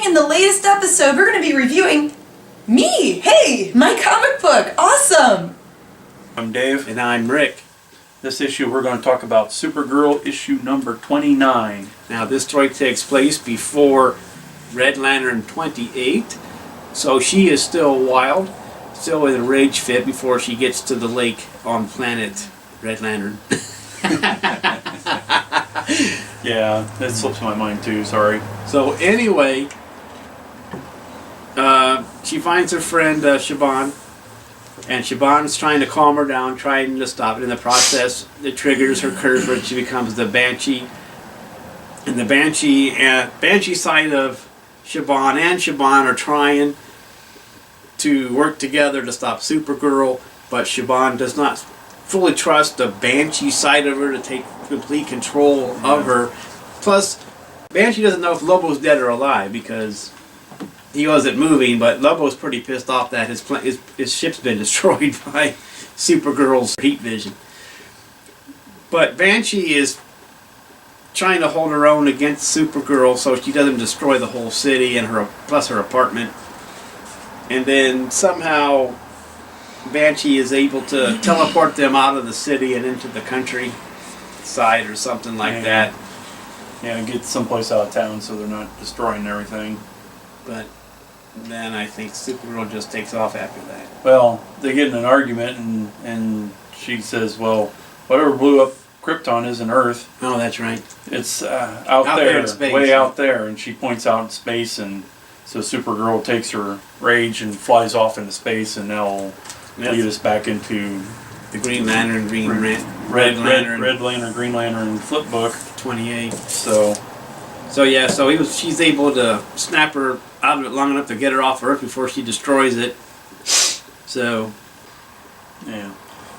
in the latest episode, we're going to be reviewing me! Hey! My comic book! Awesome! I'm Dave. And I'm Rick. This issue we're going to talk about Supergirl issue number 29. Now this story takes place before Red Lantern 28, so she is still wild, still in a rage fit before she gets to the lake on planet Red Lantern. Yeah, that slips my mind too, sorry. So anyway, she finds her friend Siobhan, and Siobhan's trying to calm her down, trying to stop it. In the process, it triggers her curse where she becomes the Banshee. And the Banshee side of Siobhan and Siobhan are trying to work together to stop Supergirl, but Siobhan does not fully trust the Banshee side of her to take complete control of her. Plus, Banshee doesn't know if Lobo's dead or alive because he wasn't moving, but Lobo's pretty pissed off that his ship's been destroyed by Supergirl's heat vision. But Banshee is trying to hold her own against Supergirl so she doesn't destroy the whole city and plus her apartment. And then somehow Banshee is able to teleport them out of the city and into the countryside or something like that. Yeah, get someplace out of town so they're not destroying everything. But then I think Supergirl just takes off after that. Well, they get in an argument and she says, well, whatever blew up Krypton isn't Earth. Oh, that's right. It's out there in space, way out there. And she points out in space, and so Supergirl takes her rage and flies off into space, and that'll lead us back into the Green Lantern, Red Lantern, Green Lantern flip book 28. So yeah, she's able to snap her out of it long enough to get her off Earth before she destroys it. So yeah,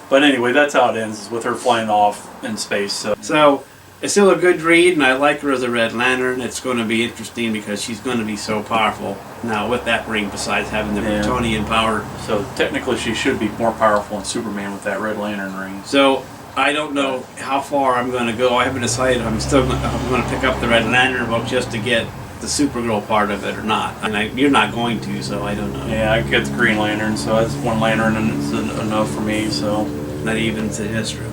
but anyway, that's how it ends, is with her flying off in space. So it's still a good read, and I like her as a Red Lantern. It's going to be interesting because she's going to be so powerful now with that ring, besides having the Kryptonian power. So technically she should be more powerful than Superman with that Red Lantern ring. So I don't know how far I'm going to go. I haven't decided. I'm going to pick up the Red Lantern book just to get the Supergirl part of it or not. And you're not going to, so I don't know. Yeah, I get the Green Lantern, so that's one lantern and it's enough for me. So not even to Hestra.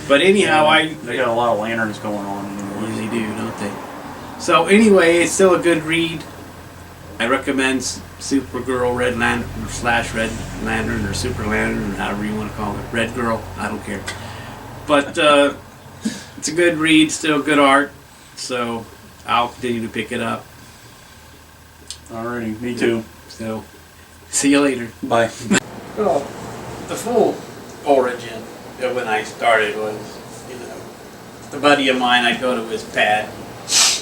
But anyhow, they got a lot of lanterns going on. They do, don't they? So anyway, it's still a good read. I recommend Supergirl, Red Lantern / Red Lantern, or Super Lantern, or however you want to call it. Red Girl, I don't care. But it's a good read, still good art. So I'll continue to pick it up. Alrighty, me too. So see you later. Bye. Well, the full origin of when I started was, a buddy of mine, I'd go to his pad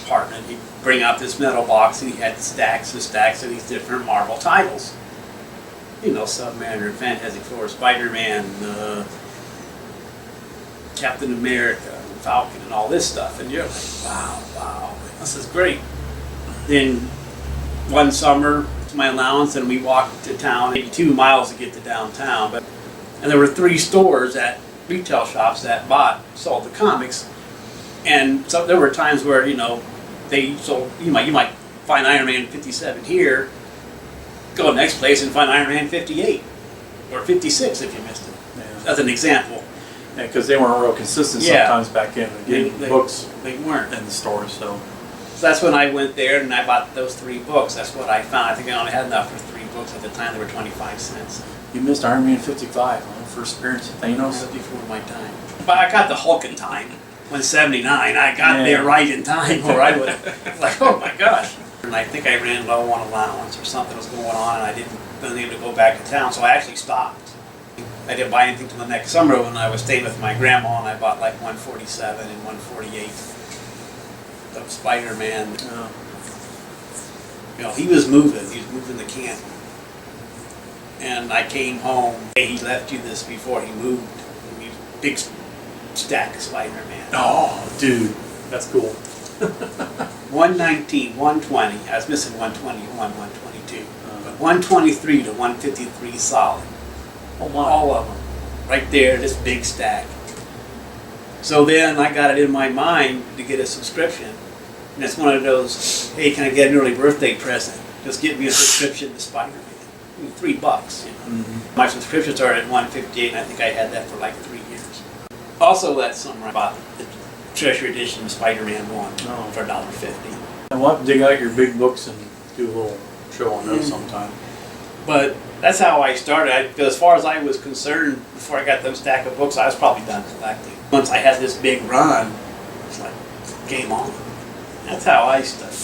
apartment, he'd bring out this metal box and he had stacks and stacks of these different Marvel titles. Submariner, Fantastic Four, Spider-Man, Captain America, Falcon, and all this stuff. And you're like, wow, this is great. Then one summer, it's my allowance, and we walked to town, 82 miles to get to downtown. And there were 3 stores retail shops that sold the comics. And so there were times where, they sold, you might find Iron Man 57 here, go to the next place and find Iron Man 58 or 56 if you missed it. Yeah. As an example. Yeah, because they weren't real consistent sometimes back in. Books they weren't in the stores, so that's when I went there and I bought those 3 books. That's what I found. I think I only had enough for 3 books at the time. They were 25 cents. You missed Iron Man 55 on the first appearance of Thanos. That was before my time. But I got the Hulk in time. When 79, I got there right in time where I would like, oh my gosh. And I think I ran low on allowance or something was going on and I wasn't able to go back to town, so I actually stopped. I didn't buy anything till the next summer when I was staying with my grandma, and I bought like 147 and 148 of Spider-Man. He was moving the can. And I came home, he left you this before he moved. Big stack of Spider-Man. Oh, dude, that's cool. 119, 120, I was missing 121, 122. But 123 to 153 solid. Oh my. All of them. Right there, this big stack. So then I got it in my mind to get a subscription And it's one of those, hey, can I get an early birthday present? Just get me a subscription to Spider-Man. $3. You know? My subscription started at $158, and I think I had that for like 3 years. Also that summer I bought the Treasure Edition of Spider-Man 1 for $1.50. And we'll have to dig out your big books and do a little show on those sometime. But that's how I started. As far as I was concerned, before I got those stack of books, I was probably done collecting. Once I had this big run, it's like game on. That's how I started.